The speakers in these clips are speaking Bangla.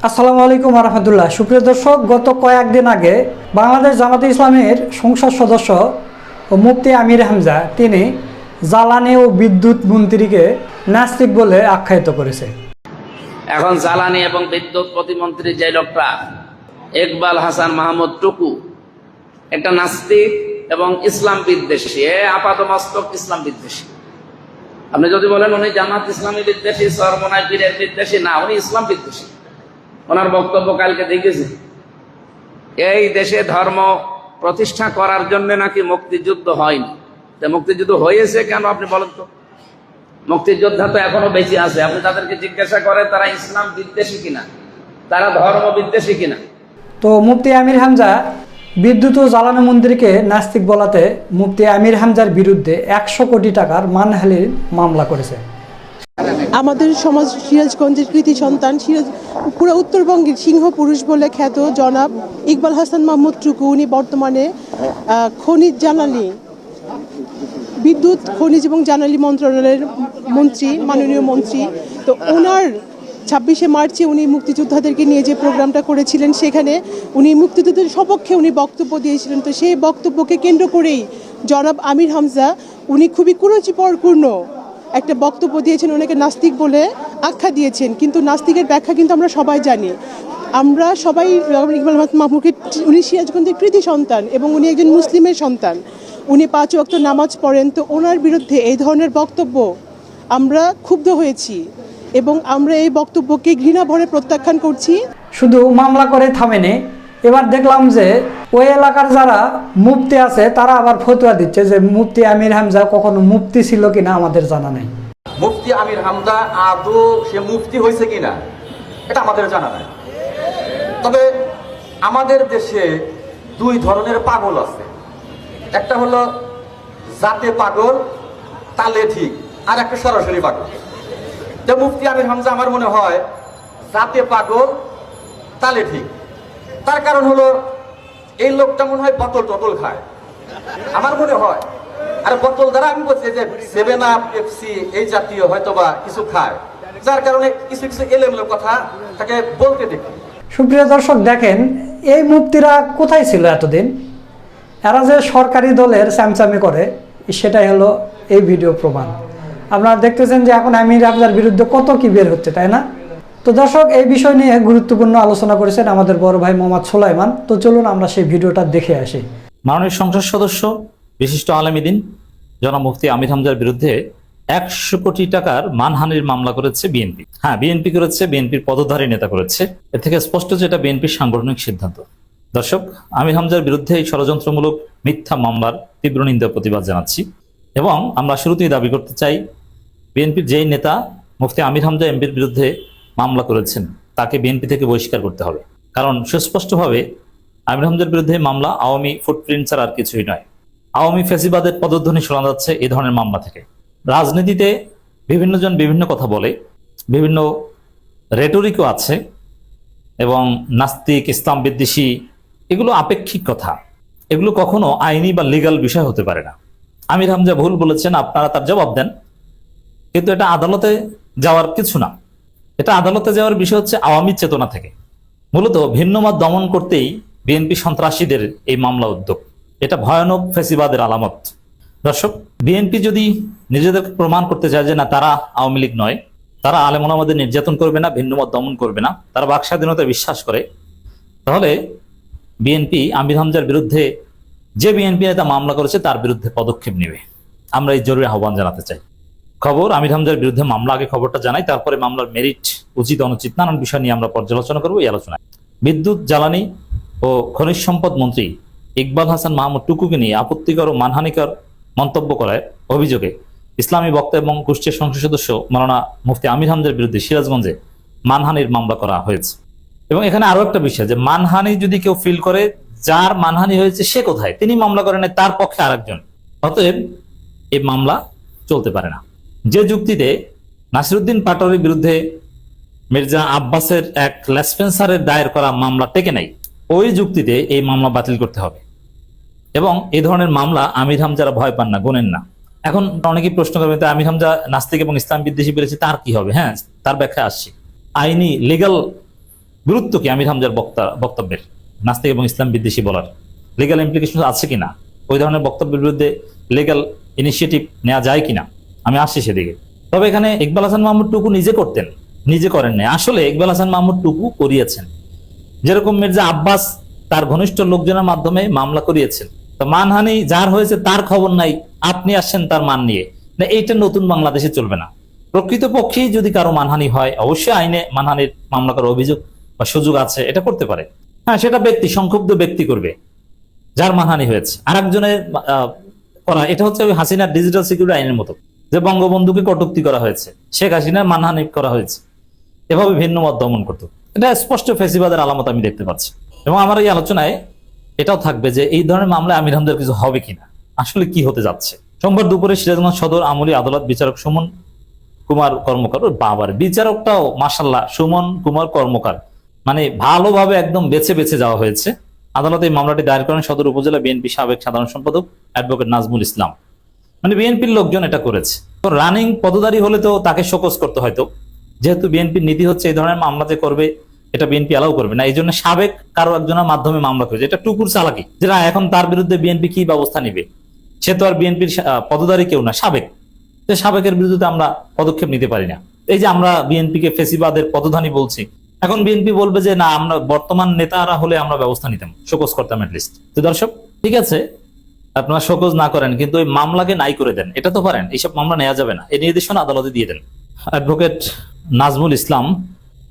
আসসালামু আলাইকুম রহমতুল্লাহ। সুপ্রিয় দর্শক, গত কয়েকদিন আগে বাংলাদেশ জামাতে ইসলামের সংসদ সদস্য ও মুফতি আমির হামজা তিনি জ্বালানি ও বিদ্যুৎ মন্ত্রীকে নাস্তিক বলে আখ্যায়িত করেছে। এখন জ্বালানি এবং বিদ্যুৎ প্রতিমন্ত্রী যে লোকটা ইকবাল হাসান মাহমুদ টুকু একটা নাস্তিক এবং ইসলাম বিদ্বেষী, আপাতমস্তক ইসলাম বিদ্বেষী। আপনি যদি বলেন উনি জামাত ইসলামী বিদ্বেষী, সরমনায় পীরের বিদ্বেষী, না, উনি ইসলাম বিদ্বেষী। ওনার বক্তব্য কালকে দেখেছি, এই দেশে ধর্ম প্রতিষ্ঠা করার জন্য নাকি মুক্তিযুদ্ধ হয়নি। মুক্তিযুদ্ধ হয়েছে কেন আপনি বলেন তো? মুক্তিযোদ্ধা তো এখনো বেঁচে আছে। আপনি তাদেরকে জিজ্ঞাসা করেন তারা ইসলাম বিদ্বেষী কিনা, তারা ধর্ম বিদ্বেষী কিনা। তো মুফতি আমির হামজা বিদ্যুৎ ও জ্বালানি মন্ত্রীকে নাস্তিক বলাতে মুফতি আমির হামজার বিরুদ্ধে 100 কোটি টাকার মানহানির মামলা করেছে। আমাদের সমাজ সিরাজগঞ্জের কৃতি সন্তান, পুরো উত্তরবঙ্গের সিংহ পুরুষ বলে খ্যাত জনাব ইকবাল হাসান মাহমুদ টুকু, উনি বর্তমানে খনিজ জ্বালানি, বিদ্যুৎ, খনিজ এবং জ্বালানি মন্ত্রণালয়ের মন্ত্রী, মাননীয় মন্ত্রী। তো ওনার 26শে মার্চে উনি মুক্তিযোদ্ধাদেরকে নিয়ে যে প্রোগ্রামটা করেছিলেন, সেখানে উনি মুক্তিযুদ্ধের সপক্ষে উনি বক্তব্য দিয়েছিলেন। তো সেই বক্তব্যকে কেন্দ্র করেই জনাব আমির হামজা উনি খুবই কুরুচিপূর্ণ একটা বক্তব্য দিয়েছেন, ওনাকে নাস্তিক বলে আখ্যা দিয়েছেন। কিন্তু নাস্তিকের ব্যাখ্যা কিন্তু আমরা সবাই জানি। আমরা সবাই ইকবাল মাহমুদকে, উনি সিরাজগঞ্জের কৃতি সন্তান এবং উনি একজন মুসলিমের সন্তান, উনি 5 ওয়াক্ত নামাজ পড়েন। তো ওনার বিরুদ্ধে এই ধরনের বক্তব্য আমরা ক্ষুব্ধ হয়েছি এবং আমরা এই বক্তব্যকে ঘৃণা ভরে প্রত্যাখ্যান করছি। শুধু মামলা করে থামেনি, এবার দেখলাম যে ওই এলাকার যারা মুফতি আছে তারা আবার ফতোয়া দিচ্ছে যে মুফতি আমির হামজা কখনো মুফতি ছিল কিনা আমাদের জানা নেই। মুফতি আমির হামজা আদৌ সে মুফতি হয়েছে কিনা এটা আমাদের জানা নাই। তবে আমাদের দেশে 2 ধরনের পাগল আছে, একটা হলো জাতে পাগল, তালে ঠিক, আর একটা সরাসরি পাগল। তো মুফতি আমির হামজা আমার মনে হয় জাতে পাগল, তালে ঠিক। তার কারণ হলো এই লোকটা মনে হয় বোতল টতল খায়, আমার মনে হয়। আর বোতল দ্বারা আমি বলছি যে 7 আপ, পেপসি এই জাতীয় হয়তোবা কিছু খায়, যার কারণে কিছু কিছু এলোমেলো কথা তাকে বলতে দেখি। সুপ্রিয় দর্শক, দেখেন এই মুফতিরা কোথায় ছিল এতদিন? এরা যে সরকারি দলের চ্যামচামি করে, সেটাই হলো এই ভিডিও প্রমাণ। আপনারা দেখতেছেন যে এখন আমির হামজার বিরুদ্ধে কত কি বের হচ্ছে, তাই না? তো দর্শক, এই বিষয় নিয়ে গুরুত্বপূর্ণ আলোচনা করেছেন আমাদের বড় ভাই মোহাম্মদ সুলাইমান। তো চলুন আমরা সেই ভিডিওটা দেখে আসি। মাননীয় সংসদ সদস্য বিশিষ্ট আলেমীদিন জনাব মুফতি আমির হামজার বিরুদ্ধে 100 কোটি টাকার মানহানির মামলা করেছে বিএনপি। হ্যাঁ, বিএনপি করেছে, বিএনপির পদধারী নেতা করেছে। এর থেকে স্পষ্ট যে এটা বিএনপির সাংগঠনিক সিদ্ধান্ত। দর্শক, আমির হামজার বিরুদ্ধে এই ষড়যন্ত্রমূলক মিথ্যা মামলার তীব্র নিন্দা প্রতিবাদ জানাচ্ছি এবং আমরা শুরুতেই দাবি করতে চাই, বিএনপির যেই নেতা মুফতি আমির হামজা এমপির বিরুদ্ধে মামলা করেছেন তাকে বিএনপি থেকে বহিষ্কার করতে হবে। কারণ সুস্পষ্টভাবে আমির হামজার বিরুদ্ধে মামলা আওয়ামী ফুটপ্রিন্ট ছাড়া আর কিছুই নয়। আওয়ামী ফ্যাসিবাদের পদধ্বনি শোনা যাচ্ছে এই ধরনের মামলা থেকে। রাজনীতিতে বিভিন্ন জন বিভিন্ন কথা বলে, বিভিন্ন রেটরিকও আছে এবং নাস্তিক, ইসলাম বিদ্বেষী, এগুলো আপেক্ষিক কথা। এগুলো কখনো আইনি বা লিগাল বিষয় হতে পারে না। আমির হামজা ভুল বলেছেন, আপনারা তার জবাব দেন, কিন্তু এটা আদালতে যাওয়ার কিছু না। এটা আদালতে যাওয়ার বিষয় হচ্ছে আওয়ামী চেতনা থেকে। মূলত ভিন্নমত দমন করতেই বিএনপি সন্ত্রাসীদের এই মামলা উদ্যোগ। এটা ভয়ানক ফ্যাসিবাদের আলামত। দর্শক, বিএনপি যদি নিজেদেরকে প্রমাণ করতে চায় যে না, তারা আওয়ামী লীগ নয়, তারা আলেম ওলামাদের নির্যাতন করবে না, ভিন্নমত দমন করবে না, তারা বাক স্বাধীনতায় বিশ্বাস করে, তাহলে বিএনপি আমির হামজার বিরুদ্ধে, যে বিএনপি নেতা মামলা করেছে তার বিরুদ্ধে পদক্ষেপ নেবে। আমরা এই জরুরি আহ্বান জানাতে চাই। খবর, আমির হামজার বিরুদ্ধে মামলা, আগে খবরটা জানাই, তারপরে মামলার মেরিট, উচিত অনুচিত নানান বিষয় নিয়ে আমরা পর্যালোচনা করবো। এই আলোচনায় বিদ্যুৎ, জ্বালানি ও খনিজ সম্পদ মন্ত্রী ইকবাল হাসান মাহমুদ টুকুকে নিয়ে আপত্তিকর ও মানহানিকর মন্তব্য করার অভিযোগে ইসলামী বক্তা এবং কুষ্টিয়া সংসদ সদস্য মাওলানা মুফতি আমির হামজার বিরুদ্ধে সিরাজগঞ্জে মানহানির মামলা করা হয়েছে। এবং এখানে আরো একটা বিষয়, যে মানহানি যদি কেউ ফিল করে, যার মানহানি হয়েছে সে কোথায়, তিনি মামলা করেন, তার পক্ষে আরেকজন, অতএব এই মামলা চলতে পারে না। যে যুক্তিতে নাসিরউদ্দিন পাটোয়ারির বিরুদ্ধে মির্জা আব্বাসের এক লেসপেন্সারের দায়ের করা মামলা টেকে নাই, ওই যুক্তিতে এই মামলা বাতিল করতে হবে। এবং এই ধরনের মামলা আমির হামজারা ভয় পান না, গোনেন না। এখন অনেকেই প্রশ্ন করবে, আমির হামজা নাস্তিক এবং ইসলাম বিদ্বেষী বলেছে, তার কি হবে? হ্যাঁ, তার ব্যাখ্যা আসছি। আইনি লিগাল গুরুত্ব কি আমির হামজার বক্তব্যের, নাস্তিক এবং ইসলাম বিদ্বেষী বলার লিগ্যাল ইমপ্লিকেশন আছে কিনা, ওই ধরনের বক্তব্যের বিরুদ্ধে লিগ্যাল ইনিশিয়েটিভ নেওয়া যায় কিনা, আমি আসছি সেদিকে। তবে এখানে ইকবাল হাসান মাহমুদ টুকু নিজে করতেন, নিজে করেন নাই, আসলে ইকবাল হাসান মাহমুদ টুকু করিয়েছেন। যেরকম মির্জা আব্বাস তার ঘনিষ্ঠ লোকজনের মাধ্যমে মামলা করিয়েছেন, তো মানহানি যার হয়েছে তার খবর নাই, আপনি আসছেন তার মান নিয়ে, না এইটা নতুন বাংলাদেশে চলবে না। প্রকৃতপক্ষেই যদি কারো মানহানি হয়, অবশ্যই আইনে মানহানির মামলা করার অভিযোগ বা সুযোগ আছে, এটা করতে পারে। হ্যাঁ, সেটা ব্যক্তি, সংক্ষুব্ধ ব্যক্তি করবে যার মানহানি হয়েছে। আর একজনের করা, এটা হচ্ছে ওই হাসিনার ডিজিটাল সিকিউরিটি আইনের মতো, যে বঙ্গবন্ধুকে কটূক্তি করা হয়েছে, শেখ হাসিনার মানহানি করা হয়েছে, এভাবে ভিন্ন মত দমন করতো। এটা স্পষ্ট ফেসিবাদের আলামত আমি দেখতে পাচ্ছি। এবং আমার এই আলোচনায় এটাও থাকবে যে এই ধরনের মামলায় আমির হামজার কিছু হবে কিনা, আসলে কি হতে যাচ্ছে। সোমবার দুপুরে সিরাজগঞ্জ সদর আমলি আদালত বিচারক সুমন কুমার কর্মকার, বাবার বিচারকটাও মাশাল্লাহ, সুমন কুমার কর্মকার, মানে ভালোভাবে একদম বেছে বেছে যাওয়া হয়েছে। আদালতে এই মামলাটি দায়ের করেন সদর উপজেলা বিএনপি সাবেক সাধারণ সম্পাদক অ্যাডভোকেট নাজমুল ইসলাম। মানে বিএনপির লোকজন এটা করেছে। তো রানিং পদধারী হলে তো তাকে শোকজ করতে হয়তো, যেহেতু বিএনপির নীতি হচ্ছে এই ধরনের মামলা যে করবে এটা বিএনপি অ্যালাউ করবে না, এই জন্য সাবেক কারো একজনের মাধ্যমে মামলা করেছে। এটা টুকুর চালাকি, যেটা এখন তার বিরুদ্ধে বিএনপি কি ব্যবস্থা নিবে, সে তো আর বিএনপির পদধারী কেউ না, সাবেক। সাবেকের বিরুদ্ধে আমরা পদক্ষেপ নিতে পারি না। এই যে আমরা বিএনপিকে ফেসিবাদের পদধানী বলছি, এখন বিএনপি বলবে যে না, আমরা বর্তমান নেতারা হলে আমরা ব্যবস্থা নিতাম, শোকজ করতাম অ্যাটলিস্ট। তো দর্শক, ঠিক আছে, আপনারা শোকজ না করেন, কিন্তু ওই মামলাকে নাই করে দেন, এটা তো পারেন। এইসব মামলা নেওয়া যাবে না, এই নির্দেশনা আদালতে দিয়ে দেন। অ্যাডভোকেট নাজমুল ইসলাম,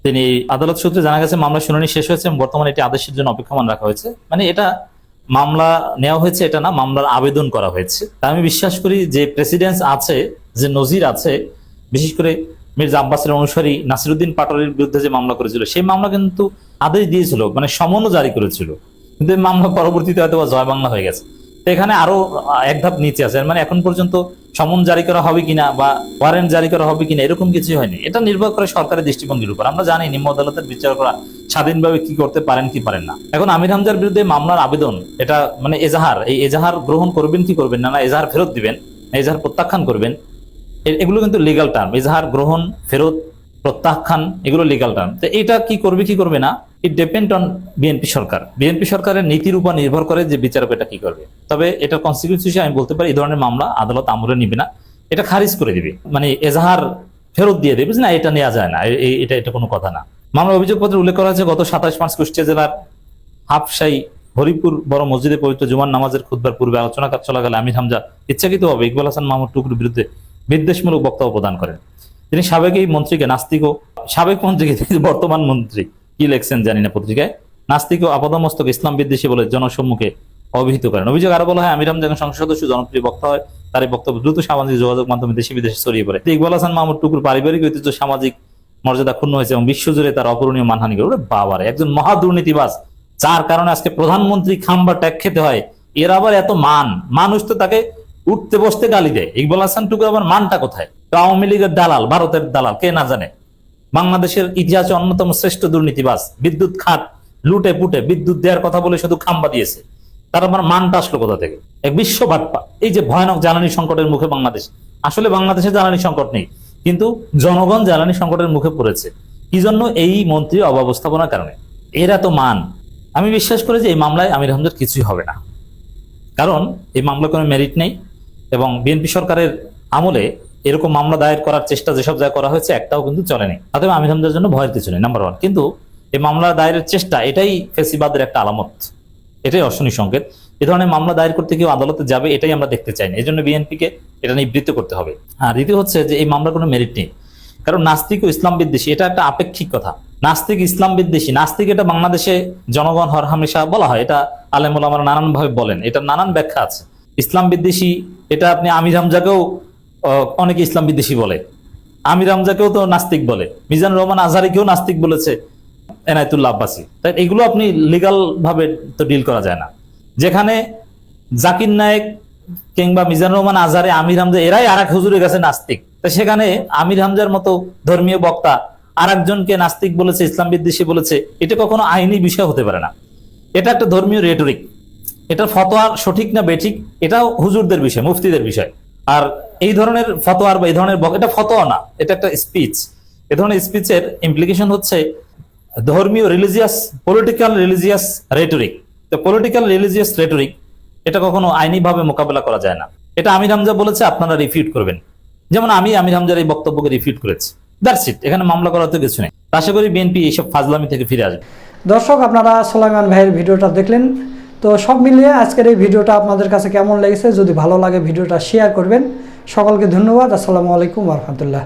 তিনি আদালত সূত্রে জানা গেছে মামলা শুনানি শেষ হয়েছে এবং বর্তমানে এটি আদেশের জন্য অপেক্ষমান রাখা হয়েছে। মানে এটা মামলা নেওয়া হয়েছে এটা না, মামলার আবেদন করা হয়েছে। আমি বিশ্বাস করি যে প্রেসিডেন্স আছে, যে নজির আছে, বিশেষ করে মির্জা আব্বাসের অনুসারী নাসিরউদ্দিন পাটোয়ারির বিরুদ্ধে যে মামলা করেছিল, সেই মামলা কিন্তু আদেশ দিয়েছিল, মানে সমনও জারি করেছিল, কিন্তু এই মামলা পরবর্তীতে হয়তো জয় বাংলা হয়ে গেছে। তো এখানে আরো এক ধাপ নিচে আছে, মানে এখন পর্যন্ত সমন জারি করা হবে কিনা বা ওয়ারেন্ট জারি করা হবে কিনা এরকম কিছুই হয়নি। এটা নির্ভর করে সরকারের দৃষ্টিভঙ্গির উপর। আমরা জানি নিম্ন আদালতের বিচারকরা স্বাধীনভাবে কি করতে পারেন কি পারেন না। এখন আমির হামজার বিরুদ্ধে মামলার আবেদন, এটা মানে এজাহার, এই এজাহার গ্রহণ করবেন কি করবেন না, না এজাহার ফেরত দিবেন, এজাহার প্রত্যাখ্যান করবেন, এগুলো কিন্তু লিগাল টার্ম। এজাহার গ্রহণ, ফেরত, প্রত্যাখ্যান, এগুলো লিগাল টার্ম। তো এটা কি করবে কি করবে না, ইট depend on BNP Sarkar. BNP সরকারের নীতির উপর নির্ভর করে যে বিচারক এটা কি করবে। তবে এটার কনসিকুয়েন্স হিসেবে আমি বলতে পারি এই ধরনের মামলা আদালত আমলে নিবে না, এটা খারিজ করে দিবে, মানে এজাহার ফেরত দিয়ে দেবে, না এটা নেওয়া যায় না, এটা কোনো কথা না। মামলার অভিযোগপত্রে উল্লেখ করা হয়েছে গত 27 মার্চ কুষ্টিয়া জেলার হাফশাই হরিপুর বড় মসজিদে পবিত্র জুমার নামাজের খুতবার পূর্বে আলোচনা চলাকালে আমির হামজা ইচ্ছাকৃতভাবে ইকবাল হাসান মাহমুদ টুকুর বিরুদ্ধে বিদ্বেষমূলক বক্তব্য প্রদান করেন। তিনি সাবেক এই মন্ত্রীকে নাস্তিক ও সাবেক মন্ত্রীকে বর্তমান মন্ত্রী কি লেখছেন জানি না পত্রিকায়, নাস্তিক ও আপাদমস্তক ইসলাম বিদ্বেষী বলে জনসম্মুখে অভিহিত করেন। অভিযোগ আরো বলা হয় আমির হামজা সংসদ সদস্য জনপ্রিয় বক্তা হয়, তার এই বক্তব্য দ্রুত সামাজিক যোগাযোগ মাধ্যমে দেশে বিদেশে ছড়িয়ে পড়ে। ইকবাল হাসান মাহমুদ টুকুর পারিবারিক ঐতিহ্য, সামাজিক মর্যাদা ক্ষুণ্ণ হয়েছে এবং বিশ্বজুড়ে তার অপূরণীয় মানহানি করে। বাবারে, একজন মহা দুর্নীতিবাজ, যার কারণে আজকে প্রধানমন্ত্রী খাম্বা ট্যাগ খেতে হয়, এর আবার এত মান, মানুষ তো তাকে উঠতে বসতে গালি দেয়। ইকবাল হাসান টুকুর আবার মানটা কোথায়? আওয়ামী লীগের দালাল, ভারতের দালাল, কে না জানে। বাংলাদেশের ইতিহাসে অন্যতম শ্রেষ্ঠ দুর্নীতিবাজ, বিদ্যুৎ খাত লুটে পুটে বিদ্যুৎ দেওয়ার কথা বলে শুধু খাম্বা দিয়েছে, তার আমার মানটা আসলো কোথা থেকে? এক বিশ্ব বাটপা। এই যে ভয়ানক জ্বালানি সংকটের মুখে বাংলাদেশ, আসলে বাংলাদেশে জ্বালানি সংকট নেই, কিন্তু জনগণ জ্বালানি সংকটের মুখে পড়েছে। কি জন্য? এই মন্ত্রীর অব্যবস্থাপনার কারণে। এরা তো মান। আমি বিশ্বাস করি যে এই মামলায় আমির হামজার কিছুই হবে না, কারণ এই মামলা কোনো মেরিট নেই এবং বিএনপি সরকারের আমলে এরকম মামলা দায়ের করার চেষ্টা যেসব জায়গায় করা হয়েছে একটাও কিন্তু চলেনি। অতএব আমির হামজার জন্য ভয়ের কিছু নেই, নাম্বার ওয়ান। কিন্তু এই মামলা দায়েরের চেষ্টা, এটাই ফেসিবাদের একটা আলামত, এটাই অশনি সংকেত। এ ধরনের মামলা দায়ের করতে কেউ আদালতে যাবে, এটাই আমরা দেখতে চাই না। এই জন্য বিএনপিকে এটা নিবৃত্ত করতে হবে। আর দ্বিতীয় হচ্ছে যে এই মামলার কোনো মেরিট নেই, কারণ নাস্তিক ও ইসলাম বিদ্বেষী, এটা একটা আপেক্ষিক কথা। নাস্তিক ইসলাম বিদ্বেষী, নাস্তিক এটা বাংলাদেশে জনগণ হরহামেশা বলা হয়, এটা আলেম ওলামারা নানান ভাবে বলেন, এটা নানান ব্যাখ্যা আছে। ইসলাম বিদ্বেষী, এটা আপনি আমির হামজাকেও অনেকে ইসলাম বিদ্বেষী বলে, আমির হামজাকেও তো নাস্তিক বলে, মিজানুর রহমান আজহারিকেও নাস্তিক বলেছে এনায়েতুল্লাহ আব্বাসী। তাই এগুলো আপনি লিগাল ভাবে তো ডিল করা যায় না। যেখানে জাকির নায়েক কিংবা মিজানুর রহমান আজহারি, আমির হামজা, এরাই আর এক হুজুরের কাছে নাস্তিক, তো সেখানে আমির হামজার মতো ধর্মীয় বক্তা আর একজনকে নাস্তিক বলেছে, ইসলাম বিদ্বেষী বলেছে, এটা কখনো আইনি বিষয় হতে পারে না। এটা একটা ধর্মীয় রেটরিক। এটা ফতোয়া সঠিক না বেঠিক, এটা হুজুরদের বিষয়, মুফতিদের বিষয়। আর এই ধরনের ফতোয়ার বা এই ধরনের এটা ফতোয়া না, এটা একটা স্পিচ। এ ধরনের স্পিচের ইমপ্লিকেশন হচ্ছে ধর্মীয় রিলিজিয়াস, পলিটিক্যাল রিলিজিয়াস রেটরিক। তো পলিটিক্যাল রিলিজিয়াস রেটরিক এটা কখনো আইনিভাবে মোকাবেলা করা যায় না। এটা আমির হামজা বলেছে, আপনারা রিফিউট করবেন। যেমন আমি আমির হামজার এই বক্তব্যকে রিফিউট করেছি, দ্যাটস ইট। এখানে মামলা করার তো কিছু নেই। আশা করি বিএনপি এইসব ফাজলামি থেকে ফিরে আসবে। দর্শক, আপনারা সোলাইমান ভাইয়ের ভিডিওটা দেখলেন। তো সব মিলিয়ে আজকের এই ভিডিওটা আপনাদের কাছে কেমন লেগেছে, যদি ভালো লাগে ভিডিওটা শেয়ার করবেন। সকলকে ধন্যবাদ। আসসালামু আলাইকুম ওয়া রাহমাতুল্লাহ।